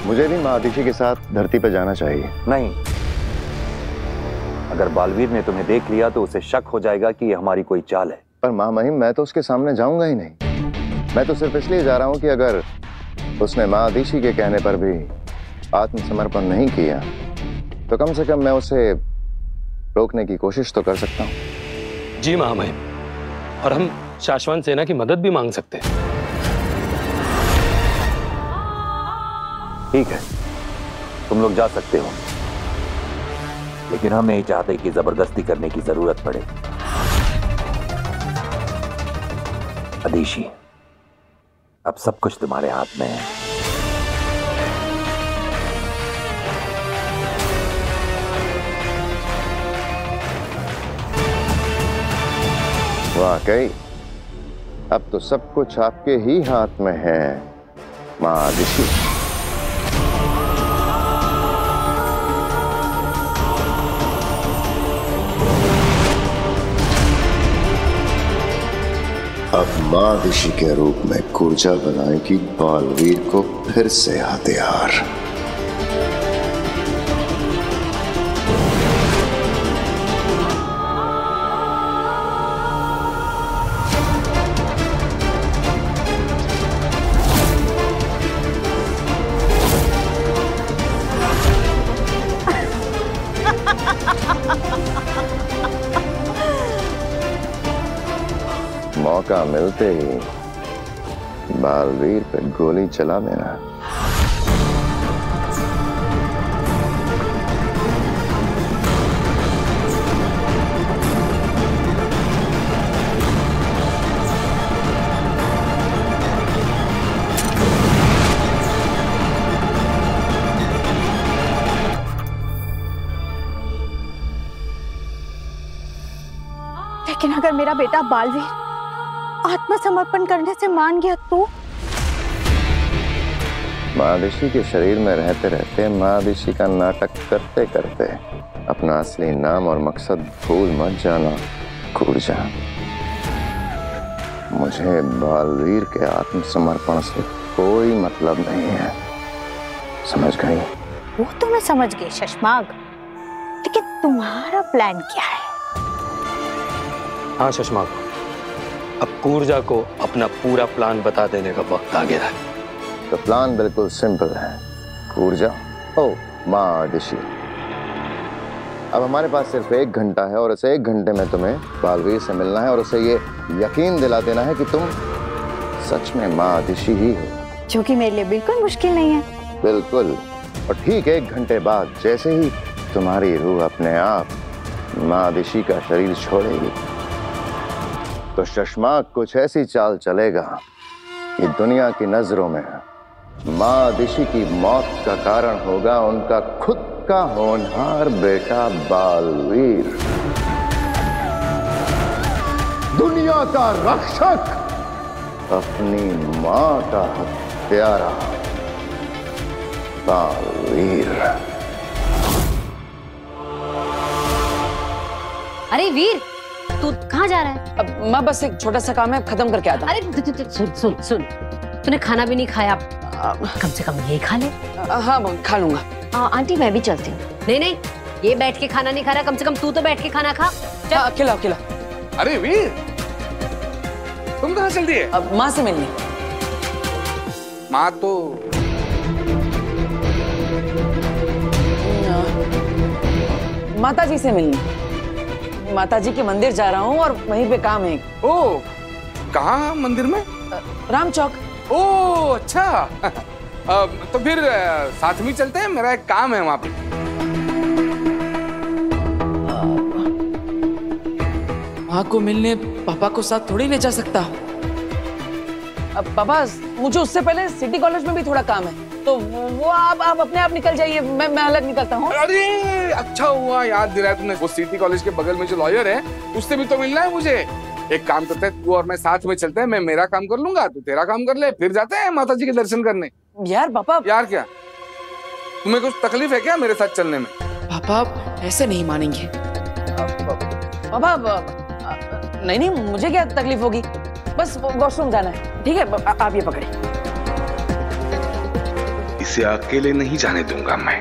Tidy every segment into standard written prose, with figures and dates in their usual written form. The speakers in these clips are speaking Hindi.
मुझे भी माँ आदिशी के साथ धरती पर जाना चाहिए। नहीं, अगर बालवीर ने तुम्हें देख लिया तो उसे शक हो जाएगा कि ये हमारी कोई चाल है। पर माँ महिम, मैं तो उसके सामने जाऊंगा ही नहीं। मैं तो सिर्फ इसलिए जा रहा हूँ कि अगर उसने माँ आदिशी के कहने पर भी आत्मसमर्पण नहीं किया तो कम से कम मैं उसे रोकने की कोशिश तो कर सकता हूँ। जी महामहिम, और हम शाश्वत सेना की मदद भी मांग सकते हैं। ठीक है, तुम लोग जा सकते हो, लेकिन हम नहीं चाहते कि जबरदस्ती करने की जरूरत पड़े। आदिशी, अब सब कुछ तुम्हारे हाथ में है। वाकई अब तो सब कुछ आपके ही हाथ में है माँ आदिशी। अब माँ आदिशी के रूप में कूर्जा बनाएगी बालवीर को फिर से हथियार। मौका मिलते ही बालवीर पे गोली चला देना। लेकिन अगर मेरा बेटा बालवीर आत्मसमर्पण करने से मान गया तो? माँ आदिशी के शरीर में रहते रहते माँ आदिशी का नाटक करते करते अपना असली नाम और मकसद भूल मत जाना कूर्जा। मुझे बालवीर के आत्मसमर्पण से कोई मतलब नहीं है, समझ गई? वो तो मैं समझ गई शशमाग, लेकिन तुम्हारा प्लान क्या है? हाँ शशमाग, अब कूर्जा को अपना पूरा प्लान बता देने का वक्त आ गया है। तो प्लान बिल्कुल सिंपल है कूर्जा। ओ माँ आदिशी, अब हमारे पास सिर्फ 1 घंटा है और इस 1 घंटे में तुम्हें बालवीर से मिलना है और उसे ये यकीन दिला देना है कि तुम सच में माँ आदिशी ही हो, जो कि मेरे लिए बिल्कुल मुश्किल नहीं है। बिल्कुल। और ठीक 1 घंटे बाद जैसे ही तुम्हारी रूह अपने आप माँ आदिशी का शरीर छोड़ेगी तो शशमाग कुछ ऐसी चाल चलेगा कि दुनिया की नजरों में माँ आदिशी की मौत का कारण होगा उनका खुद का होनहार बेटा बालवीर, दुनिया का रक्षक, अपनी माँ का हत्यारा बालवीर। अरे वीर, तू कहाँ जा रहा है? अब माँ बस एक छोटा सा काम है, खत्म करके आता। अरे सुन सुन सुन, तूने खाना भी नहीं खाया, कम से कम ये खा ले। हाँ खा लूंगा। आंटी मैं भी चलती हूँ। नहीं नहीं, ये बैठ के खाना नहीं खा रहा, कम से कम तू तो बैठ के खाना खा। चल खिलाओ खिलाओ। अरे वीर, तुम कहाँ चल दिए? अब माँ से मिलनी। माँ तो माताजी से मिलनी। माताजी के मंदिर जा रहा हूँ और वहीं पे काम है। ओ, कहाँ मंदिर में? राम चौक। ओ अच्छा। तो फिर साथ में चलते हैं, मेरा एक काम है वहां पे। माँ को मिलने पापा को साथ थोड़ी ले जा सकता। अब पापा, मुझे उससे पहले सिटी कॉलेज में भी थोड़ा काम है, तो वो आप अपने आप निकल जाइए, मैं अलग निकलता हूँ। अरे अच्छा हुआ याद दिलाया तुमने, वो सिटी कॉलेज के बगल में जो लॉयर है उससे भी तो मिलना है मुझे। एक काम करते हैं, तू और मैं साथ में चलते हैं, मैं मेरा काम कर लूंगा, तू तेरा काम कर ले, फिर जाते हैं माताजी के दर्शन करने। यार पापा। यार क्या, तुम्हें कुछ तकलीफ है क्या मेरे साथ चलने में? पापा ऐसे नहीं मानेंगे। पापा नहीं, मुझे क्या तकलीफ होगी, बस वॉशरूम जाना है। ठीक है, आप ये पकड़े। इसे अकेले नहीं जाने दूंगा मैं।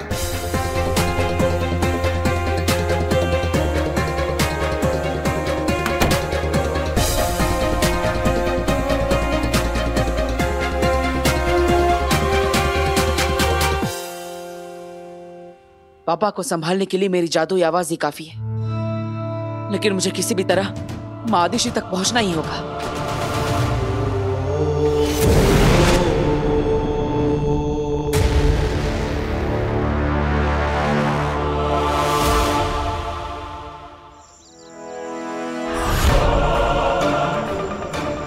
पापा को संभालने के लिए मेरी जादुई आवाज ही काफी है, लेकिन मुझे किसी भी तरह माँ आदिशि तक पहुंचना ही होगा।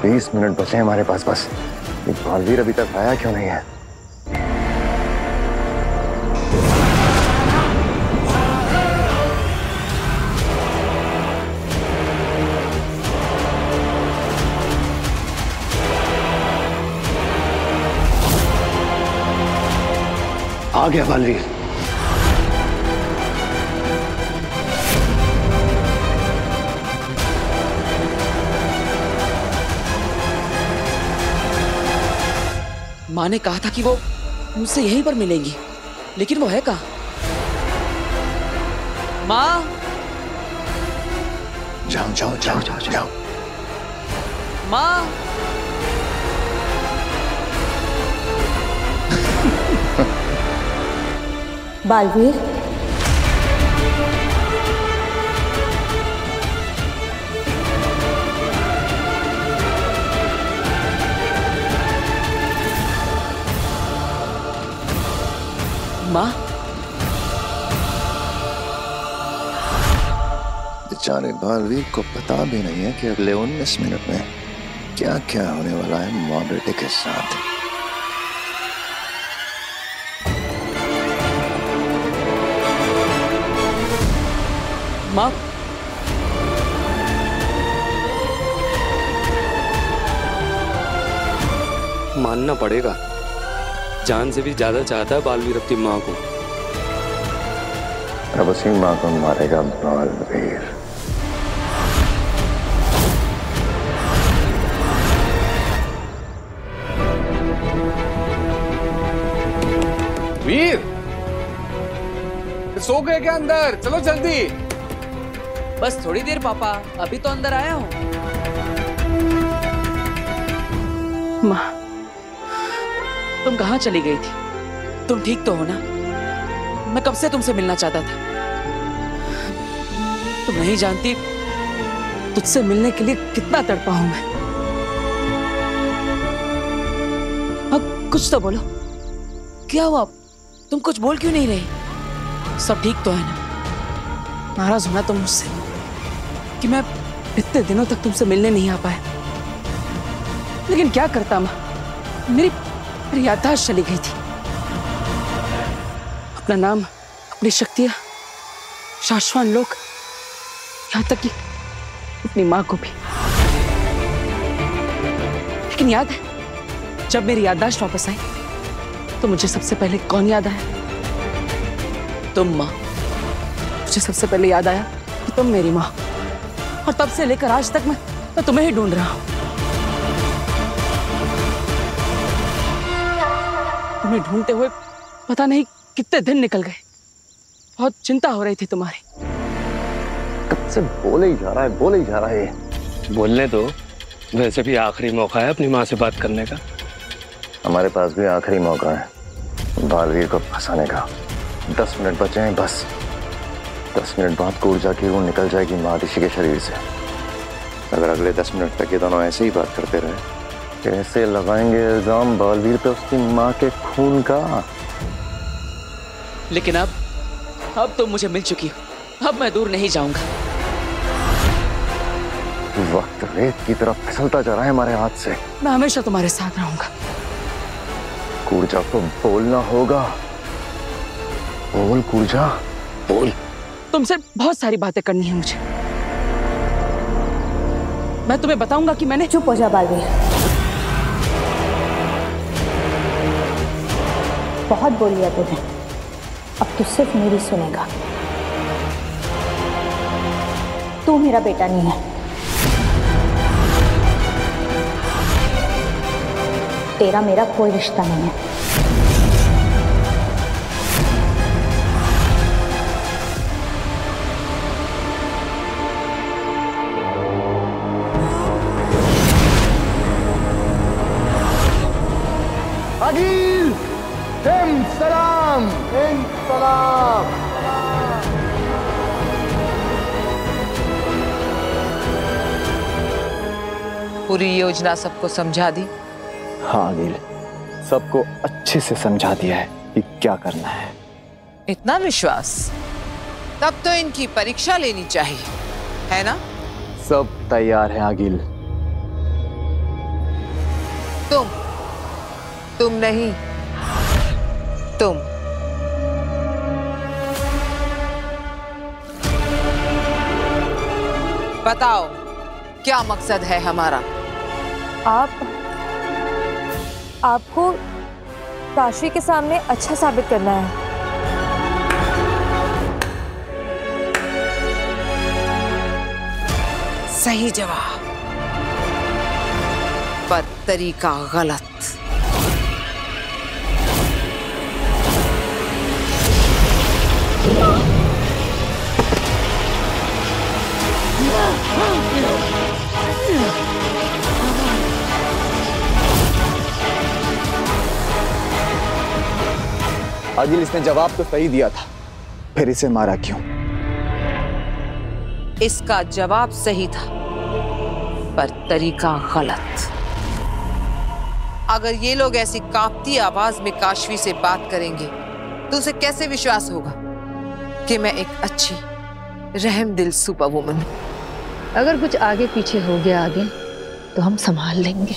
बीस मिनट बचे हैं हमारे पास बस। ये बालवीर अभी तक आया क्यों नहीं है? आ गया बालवीर। माँ ने कहा था कि वो मुझसे यहीं पर मिलेंगी, लेकिन वो है कहाँ? माँ, जाओ जाओ जाओ जाओ जाओ। माँ। बालवीर, माँ, बेचारे बालवीर को पता भी नहीं है कि अगले 19 मिनट में क्या क्या होने वाला है माँ बेटे के साथ। माँ, मानना पड़ेगा, जान से भी ज्यादा चाहता है बालवीर अपनी माँ को। अब उसी माँ को मारेगा बालवीर। वीर, सो गए क्या अंदर? चलो जल्दी। बस थोड़ी देर पापा, अभी तो अंदर आया हूँ। माँ, तुम कहाँ चली गई थी? तुम ठीक तो हो ना? मैं कब से तुमसे मिलना चाहता था। तुम नहीं जानती तुझसे मिलने के लिए कितना तड़पा हूं मैं। अब कुछ तो बोलो, क्या हुआ? तुम कुछ बोल क्यों नहीं रही? सब ठीक तो है ना? नाराज होना तुम मुझसे कि मैं इतने दिनों तक तुमसे मिलने नहीं आ पाया, लेकिन क्या करता माँ, मेरी याददाश्त चली गई थी। अपना नाम, अपनी शक्तियां, शाश्वान लोग, यहां तक कि अपनी मां को भी। लेकिन याद है, जब मेरी याददाश्त वापस आई तो मुझे सबसे पहले कौन याद आया? तुम मां। मुझे सबसे पहले याद आया कि तुम मेरी मां, और तब से लेकर आज तक मैं तुम्हें ही ढूंढ रहा हूं। तुम्हें ढूंढते हुए पता नहीं कितने दिन निकल गए। बहुत चिंता हो रही थी तुम्हारी। कब से बोले ही जा रहा है, बोले ही जा रहा है। बोलने दो, वैसे भी आखिरी मौका है अपनी माँ से बात करने का। हमारे पास भी आखिरी मौका है बालवीर को फंसाने का। 10 मिनट बचे हैं बस। 10 मिनट बाद कूर्जा की रूह निकल जाएगी माँ आदिशि के शरीर से। अगर अगले 10 मिनट तक ये दोनों ऐसे ही बात करते रहे, कैसे लगाएंगे इल्जाम बालवीर पे उसकी माँ के खून का। लेकिन अब तो मुझे मिल चुकी हो, अब मैं दूर नहीं जाऊंगा। वक्त रेत की तरफ फिसलता जा रहा है हमारे हाथ से। मैं हमेशा तुम्हारे साथ रहूंगा। कूर्जा को बोलना होगा। बोल कूर्जा, बोल। तुमसे बहुत सारी बातें करनी है मुझे। मैं तुम्हें बताऊंगा कि मैंने। चुप हो जा बालवीर, बहुत बोल लिया तूने, अब तू सिर्फ मेरी सुनेगा। तू मेरा बेटा नहीं है, तेरा मेरा कोई रिश्ता नहीं है। इंकलाब इंकलाब। पूरी योजना सबको समझा दी? हाँ अनिल, सबको अच्छे से समझा दिया है कि क्या करना है। इतना विश्वास? तब तो इनकी परीक्षा लेनी चाहिए, है ना? सब तैयार है अगिल। तुम नहीं, तुम। बताओ क्या मकसद है हमारा? आपको काशी के सामने अच्छा साबित करना है। सही जवाब, पर तरीका गलत। अगिल, इसने जवाब तो सही दिया था, फिर इसे मारा क्यों? इसका जवाब सही था, पर तरीका गलत। अगर ये लोग ऐसी कांपती आवाज में काशवी से बात करेंगे तो उसे कैसे विश्वास होगा कि मैं एक अच्छी रहमदिल सुपर वुमन हूं? अगर कुछ आगे पीछे हो गया आगे तो हम संभाल लेंगे।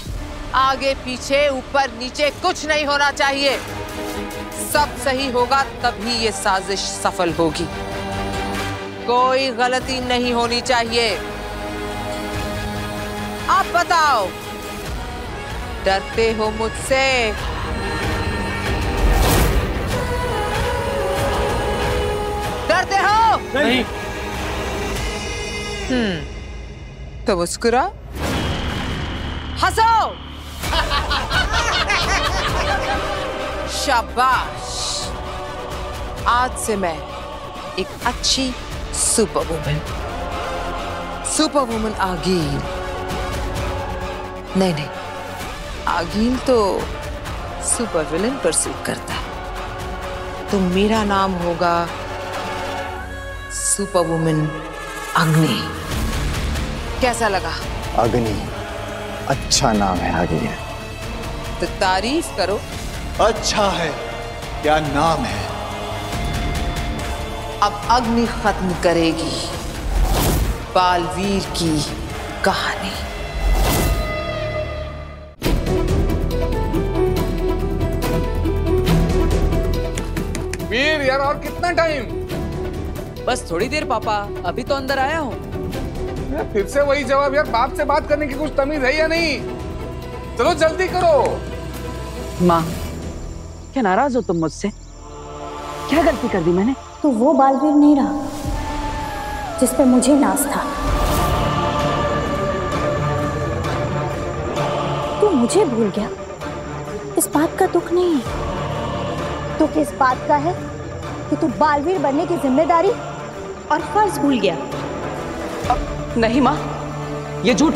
आगे पीछे ऊपर नीचे कुछ नहीं होना चाहिए। सब सही होगा तभी ये साजिश सफल होगी। कोई गलती नहीं होनी चाहिए। आप बताओ, डरते हो मुझसे? डरते हो? नहीं। तो मुस्कुरा, हंसो। शाबाश। आज से मैं एक अच्छी सुपर वुमन आगील। नहीं, आगील तो सुपर विलन पर सूट करता है। तो मेरा नाम होगा सुपर वुमन अग्नि। कैसा लगा? अग्नि अच्छा नाम है अगिल। तो तारीफ करो। अच्छा है, क्या नाम है? अब अग्नि खत्म करेगी बालवीर की कहानी। वीर यार, और कितना टाइम? बस थोड़ी देर पापा, अभी तो अंदर आया हूँ। फिर से वही जवाब यार। बाप से बात करने की कुछ तमीज है या नहीं? चलो जल्दी करो। माँ, क्या नाराज हो तुम मुझसे? क्या गलती कर दी मैंने? तो वो बालवीर नहीं रहा जिस पे मुझे नाज था। तू मुझे भूल गया, इस बात का दुख नहीं है। दुख इस बात का है कि तू बालवीर बनने की जिम्मेदारी और फर्ज भूल गया। नहीं माँ, ये झूठ।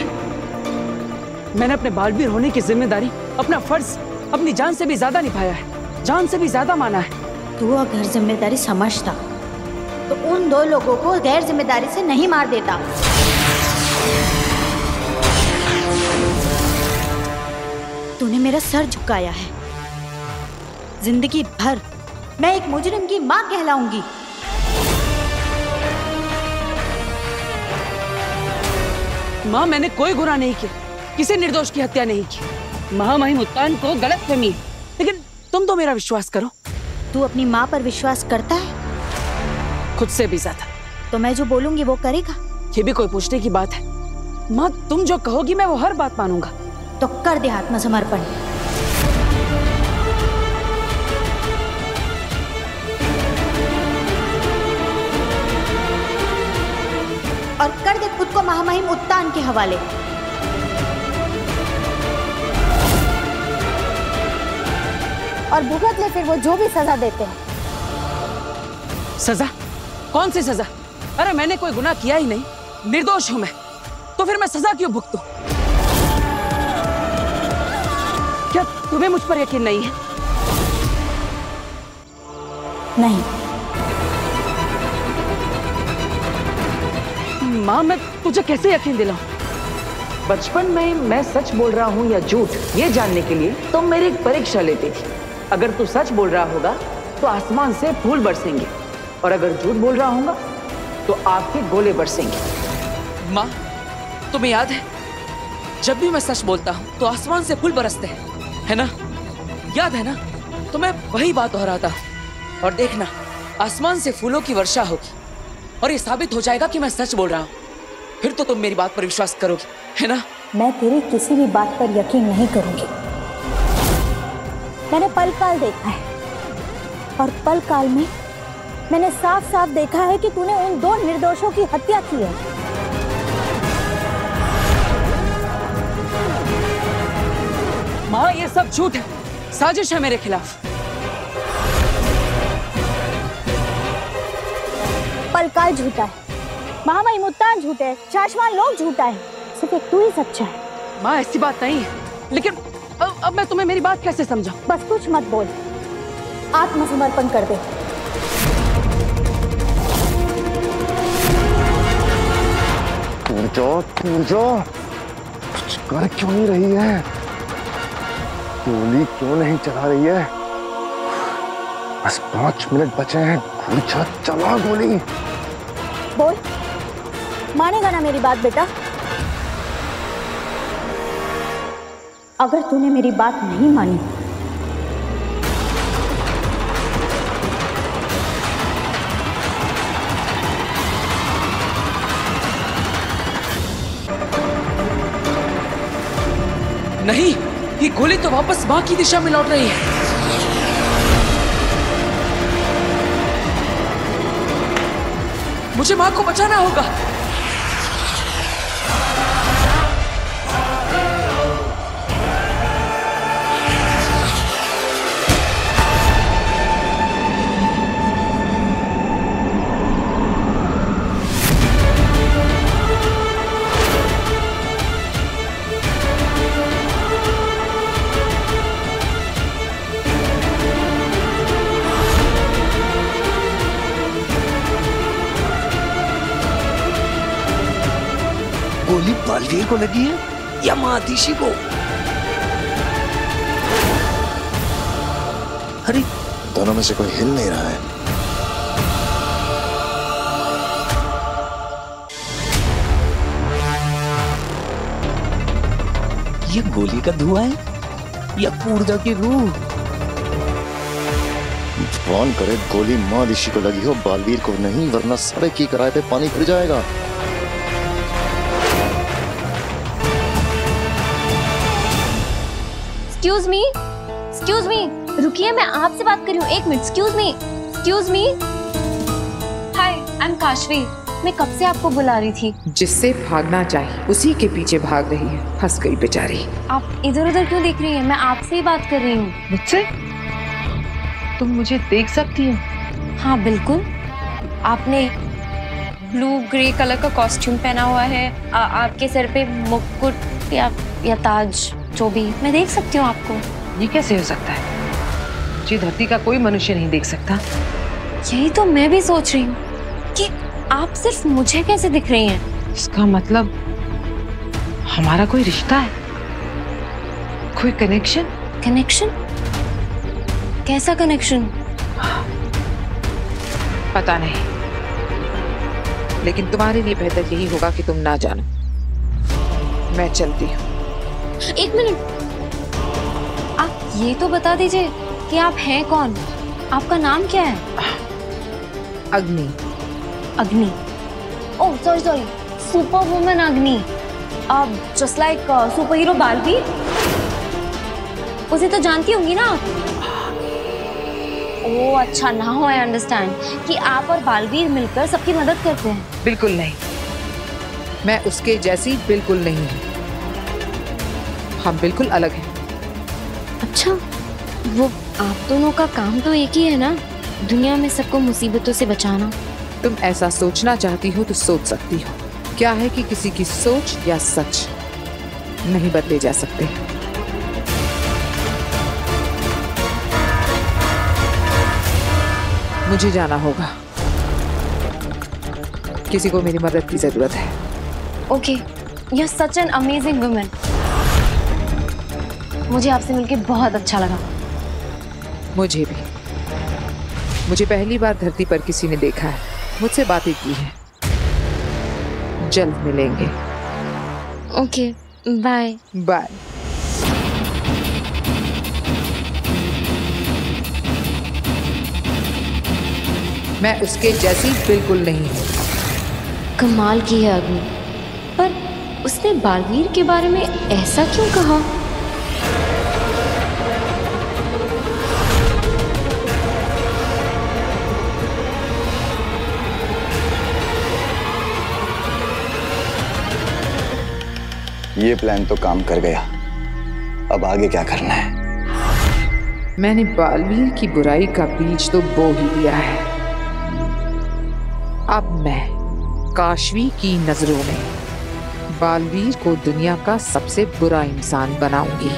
मैंने अपने बालवीर होने की जिम्मेदारी, अपना फर्ज अपनी जान से भी ज्यादा निभाया है, जान से भी ज्यादा माना है। तू अगर जिम्मेदारी समझता तो उन दो लोगों को गैर जिम्मेदारी से नहीं मार देता। तूने मेरा सर झुकाया है। जिंदगी भर मैं एक मुजरिम की मां कहलाऊंगी। माँ, मैंने कोई गुनाह नहीं किया, किसी निर्दोष की हत्या नहीं की। महामहिम उत्तान को गलतफहमी है, लेकिन तुम तो मेरा विश्वास करो। तू अपनी माँ पर विश्वास करता है? खुद से भी ज्यादा। तो मैं जो बोलूंगी वो करेगा? ये भी कोई पूछने की बात है? माँ, तुम जो कहोगी मैं वो हर बात मानूंगा। तो कर दे आत्मसमर्पण। और कर दे खुद को महामहिम उत्तान के हवाले। और भुगत ले फिर वो जो भी सजा देते हैं। सजा? कौन सी सजा? अरे मैंने कोई गुनाह किया ही नहीं, निर्दोष हूं मैं, तो फिर मैं सजा क्यों भुगतूं? क्या तुम्हें मुझ पर यकीन नहीं है? नहीं। माँ, मैं तुझे कैसे यकीन दिलाऊं? बचपन में मैं सच बोल रहा हूँ या झूठ, ये जानने के लिए तुम मेरी एक परीक्षा लेती थी। अगर तू सच बोल रहा होगा तो आसमान से फूल बरसेंगे, और अगर झूठ बोल रहा होगा तो आपके गोले बरसेंगे। माँ, तुम्हें याद है जब भी मैं सच बोलता हूँ तो आसमान से फूल बरसते हैं, है ना? याद है ना? तो मैं वही बात दोहराता हूँ, और देखना आसमान से फूलों की वर्षा होगी और ये साबित हो जाएगा कि मैं सच बोल रहा हूँ। फिर तो तुम मेरी बात पर विश्वास करोगी, है ना? मैं तेरी किसी भी बात पर यकीन नहीं करूंगी। मैंने पल काल देखा है, और पल काल में मैंने साफ साफ देखा है कि तूने उन 2 निर्दोषों की हत्या की है। माँ, ये सब झूठ है, साजिश है मेरे खिलाफ। पलकाल झूठा है, महामहिम मुत्तान झूठे है, शाश्वान लोग झूठा है, सिर्फ एक तू ही सच्चा है। माँ, ऐसी बात नहीं है, लेकिन अब मैं तुम्हें मेरी बात कैसे समझाऊं? बस कुछ मत बोल, आत्मसमर्पण कर दे। पूजो, कुछ कर क्यों नहीं रही है? गोली क्यों नहीं चला रही है? बस 5 मिनट बचे हैं। पूजा, चला गोली। बोल, मानेगा ना मेरी बात बेटा? अगर तूने मेरी बात नहीं मानी नहीं, ये गोली तो वापस माँ की दिशा में लौट रही है। मुझे माँ को बचाना होगा। गोली बालवीर को लगी है या महादिशी को? अरे, दोनों में से कोई हिल नहीं रहा है। ये गोली का धुआं है या पूर्जा की रूह? भगवान करे गोली माँ ऋषि को लगी हो, बालवीर को नहीं, वरना सड़क की किराए पे पानी फिर जाएगा। एक्सक्यूज मी, रुकिए, मैं आपसे बात कर रही हूँ। 1 minute, excuse me. Hi, I am Kashvi. मैं कब से आपको बुला रही थी। जिससे भागना चाहिए उसी के पीछे भाग रही है, फंस गई बेचारी। आप इधर उधर क्यों देख रही हैं? मैं आपसे ही बात कर रही हूँ। मुझसे? तुम मुझे देख सकती हो? हाँ बिल्कुल। आपने ब्लू ग्रे कलर का कॉस्ट्यूम पहना हुआ है, आपके सर पे मुकुट या ताज, जो भी, मैं देख सकती हूँ आपको। ये कैसे हो सकता है? जी, धरती का कोई मनुष्य नहीं देख सकता। यही तो मैं भी सोच रही हूँ कि आप सिर्फ मुझे कैसे दिख रही हैं। इसका मतलब हमारा कोई रिश्ता है, कोई कनेक्शन? कनेक्शन? कैसा कनेक्शन? पता नहीं, लेकिन तुम्हारे लिए बेहतर यही होगा कि तुम ना जानो। मैं चलती हूँ। 1 मिनट, आप ये तो बता दीजिए कि आप हैं कौन? आपका नाम क्या है? अग्नि। अग्नि? ओह सॉरी, सुपर वुमन अग्नि। Just like super hero Baalveer. उसे तो जानती होंगी ना आप? ओह अच्छा, नाउ आई अंडरस्टैंड कि आप और बालवीर मिलकर सबकी मदद करते हैं। बिल्कुल नहीं, मैं उसके जैसी बिल्कुल नहीं हूँ। हम बिल्कुल अलग हैं। अच्छा, वो आप दोनों का काम तो एक ही है ना, दुनिया में सबको मुसीबतों से बचाना। तुम ऐसा सोचना चाहती हो तो सोच सकती हो। क्या है कि किसी की सोच या सच नहीं बदले जा सकते। मुझे जाना होगा, किसी को मेरी मदद की जरूरत है। Okay, you are such an amazing woman. मुझे आपसे मिलके बहुत अच्छा लगा। मुझे भी। मुझे पहली बार धरती पर किसी ने देखा है, मुझसे बातें की है। जल्द मिलेंगे। Okay, bye bye. मैं उसके जैसी बिल्कुल नहीं हूँ। कमाल की है अग्नि, पर उसने बालवीर के बारे में ऐसा क्यों कहा? ये प्लान तो काम कर गया, अब आगे क्या करना है? मैंने बालवीर की बुराई का बीज तो बो ही दिया है। अब मैं काशवी की नजरों में बालवीर को दुनिया का सबसे बुरा इंसान बनाऊंगी।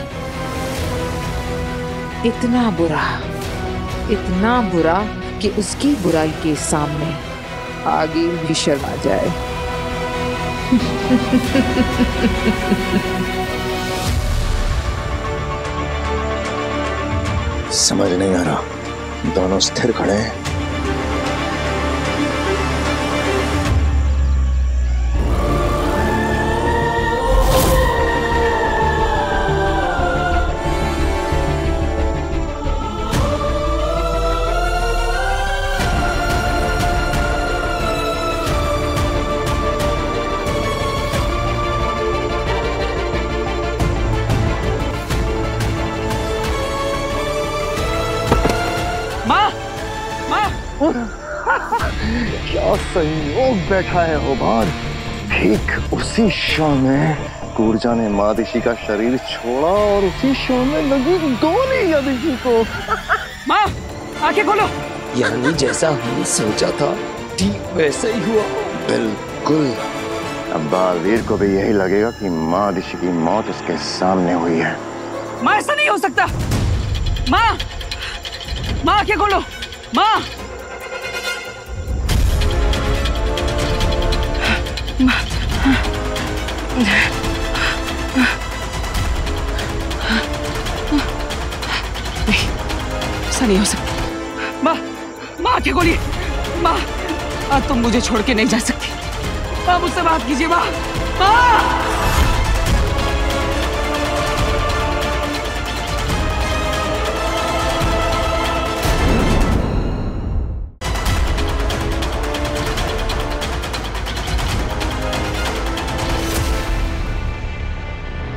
इतना बुरा कि उसकी बुराई के सामने आगे भी शर्मा जाए। समझ नहीं आ रहा, दोनों स्थिर खड़े हैं। क्या संयोग बैठा है होबार। ठीक उसी क्षण में कूर्जा ने मादिशी का शरीर छोड़ा और उसी क्षण में लगी गोली यदिशी को। माँ, आंखें खोलो। यानी जैसा हमने सोचा था ठीक वैसा ही हुआ। बिल्कुल। अब बालवीर को भी यही लगेगा कि मादिशी की मौत उसके सामने हुई है। माँ, ऐसा नहीं हो सकता। माँ, आंखें खोलो। माँ, ऐसा नहीं हो सकता। माँ आंखें खोलिए। माँ, अब तुम मुझे छोड़ के नहीं जा सकती। माँ, मुझसे बात कीजिए। माँ,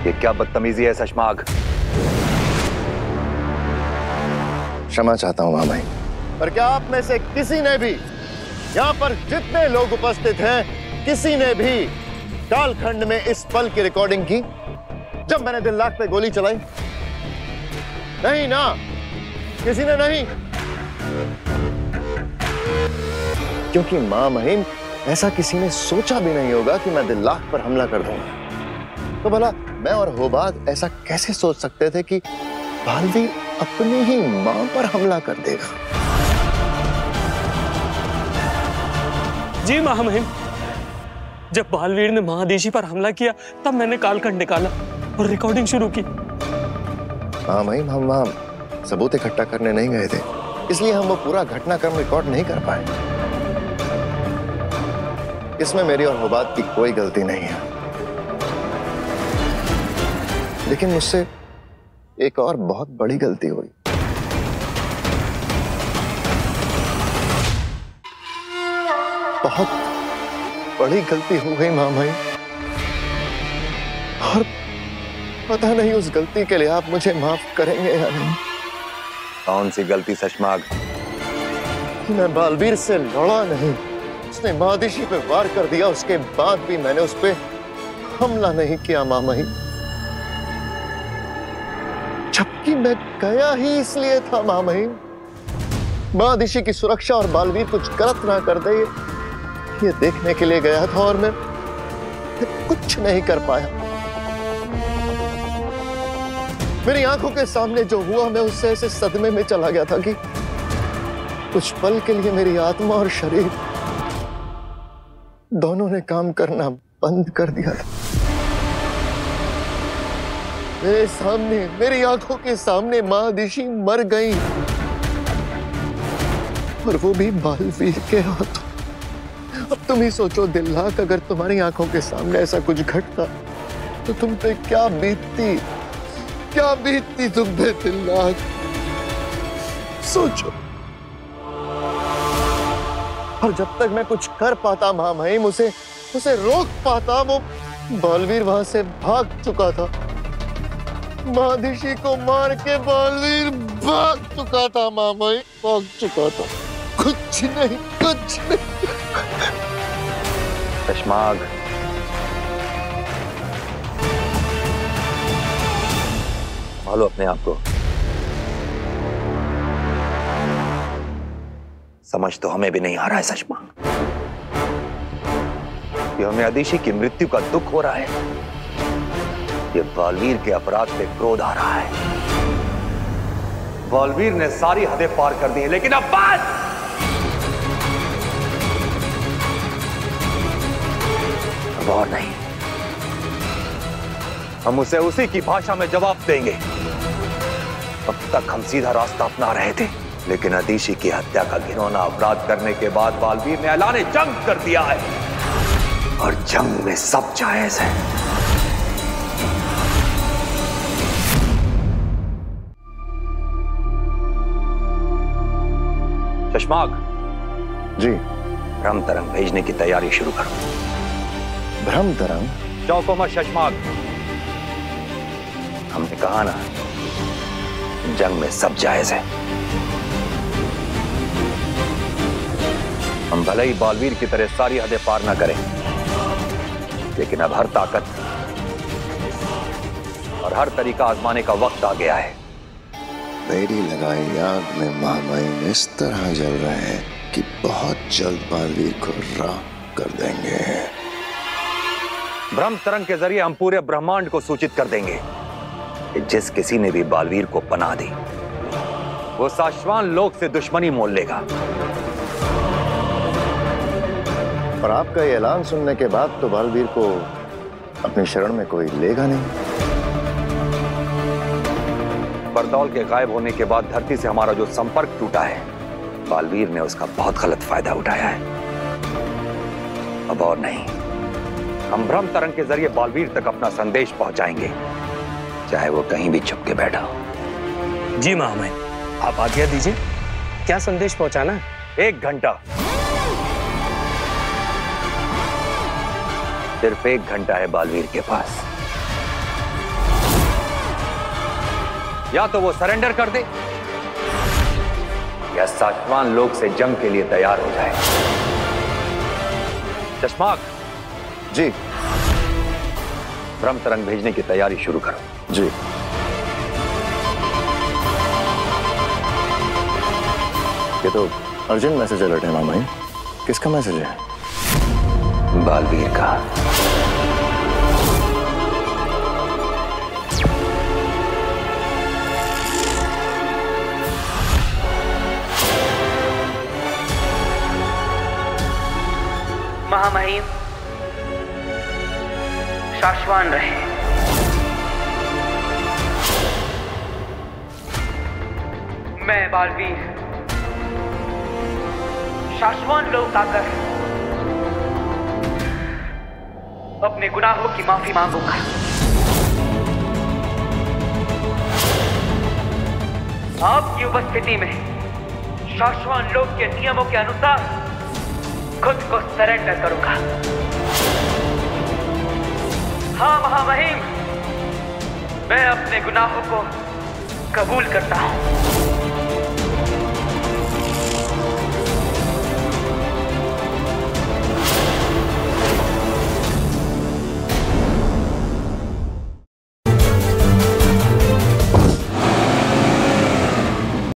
ये क्या बदतमीजी है शशमाग? क्षमा चाहता हूं मामाई, पर क्या आप में से किसी ने भी, यहाँ पर जितने लोग उपस्थित हैं, किसी ने भी कालखंड में इस पल की रिकॉर्डिंग की जब मैंने दिल्लाख पे गोली चलाई? नहीं ना, किसी ने नहीं। क्योंकि मां महिम, ऐसा किसी ने सोचा भी नहीं होगा कि मैं दिल्लाख पर हमला कर दूंगा। तो भला मैं और होबाग ऐसा कैसे सोच सकते थे कि बालवीर अपनी ही मां पर हमला कर देगा? जी महामहिम, जब बालवीर ने महादेशी पर हमला किया तब मैंने कालखंड निकाला और रिकॉर्डिंग शुरू की। हाँ महिम, हम वहां सबूत इकट्ठा करने नहीं गए थे, इसलिए हम वो पूरा घटनाक्रम रिकॉर्ड नहीं कर पाए। इसमें मेरी और होबाग की कोई गलती नहीं है, लेकिन मुझसे एक और बहुत बड़ी गलती हुई। बहुत बड़ी गलती हो गई मामाई, और पता नहीं उस गलती के लिए आप मुझे माफ करेंगे या नहीं। कौन सी गलती शशमाग? मैं बालवीर से लड़ा नहीं, उसने मादिशी पे वार कर दिया, उसके बाद भी मैंने उस पे हमला नहीं किया मामाई, जबकि मैं गया ही इसलिए था मामाई, मादिशी की सुरक्षा और बालवीर कुछ गलत ना कर दे ये देखने के लिए गया था, और मैं कुछ नहीं कर पाया। मेरी आंखों के सामने जो हुआ, मैं उससे ऐसे सदमे में चला गया था कि कुछ पल के लिए मेरी आत्मा और शरीर दोनों ने काम करना बंद कर दिया था। मेरे सामने, मेरी आंखों के सामने महादिशी मर गई, और वो भी बालवीर के हाथों। अब तुम ही सोचो दिलनाक, अगर तुम्हारी आंखों के सामने ऐसा कुछ घटता तो तुम पे क्या बीतती, क्या बीतती तुम पे दिलनाक। सोचो। और जब तक मैं कुछ कर पाता महामहिम, उसे रोक पाता, वो बालवीर वहां से भाग चुका था। महादिशी को मार के बालवीर भाग चुका था महामहिम, भाग चुका था। कुछ नहीं, कुछ नहीं। शशमाग, संभालो अपने आप को। समझ तो हमें भी नहीं आ रहा है शशमाग कि हमें अदिशी की मृत्यु का दुख हो रहा है, ये बालवीर के अपराध पे क्रोध आ रहा है। बालवीर ने सारी हदें पार कर दी हैं, लेकिन अब बस! अब और नहीं। हम उसे उसी की भाषा में जवाब देंगे। अब तक हम सीधा रास्ता अपना रहे थे, लेकिन अदिशी की हत्या का घिनौना अपराध करने के बाद बालवीर ने ऐलाने जंग कर दिया है, और जंग में सब जायज है। शशमाग जी। भ्रम तरंग भेजने की तैयारी शुरू करो। भ्रम तरंग? चौको मत शशमाग, हमने कहा ना, जंग में सब जायज है। हम भले ही बालवीर की तरह सारी हदें पार ना करें, लेकिन अब हर ताकत और हर तरीका आजमाने का वक्त आ गया है। मेरी लगाई आग में महामहिम इस तरह जल रहे हैं कि बहुत जल्द बालवीर को राख कर देंगे। भ्रम तरंग के जरिए हम पूरे ब्रह्मांड को सूचित कर देंगे कि जिस किसी ने भी बालवीर को पनाह दी, वो शाश्वान लोक से दुश्मनी मोल लेगा। और आपका ये ऐलान सुनने के बाद तो बालवीर को अपनी शरण में कोई लेगा नहीं। बरदौल के गायब होने के बाद धरती से हमारा जो संपर्क टूटा है, बालवीर ने उसका बहुत गलत फायदा उठाया है। अब और नहीं, हम भ्रम तरंग के जरिए बालवीर तक अपना संदेश पहुंचाएंगे, चाहे वो कहीं भी छुप के बैठा हो। जी महामहिम, आप आज्ञा दीजिए। क्या संदेश पहुंचाना है? 1 घंटा, सिर्फ 1 घंटा है बालवीर के पास। या तो वो सरेंडर कर दे, या शाश्वान लोक से जंग के लिए तैयार हो जाए। शशमाग जी। भ्रम तरंग भेजने की तैयारी शुरू करो। जी। ये तो अर्जेंट मैसेज अलर्ट है महामहिम। किसका मैसेज है? बालवीर का। महामहिम, शाश्वान रहे। मैं बालवीर शाश्वान लोक आकर अपने गुनाहों की माफी मांगूंगा। आपकी उपस्थिति में शाश्वान लोक के नियमों के अनुसार खुद को सरेंडर करूंगा। हाँ महामहिम, मैं अपने गुनाहों को कबूल करता हूं।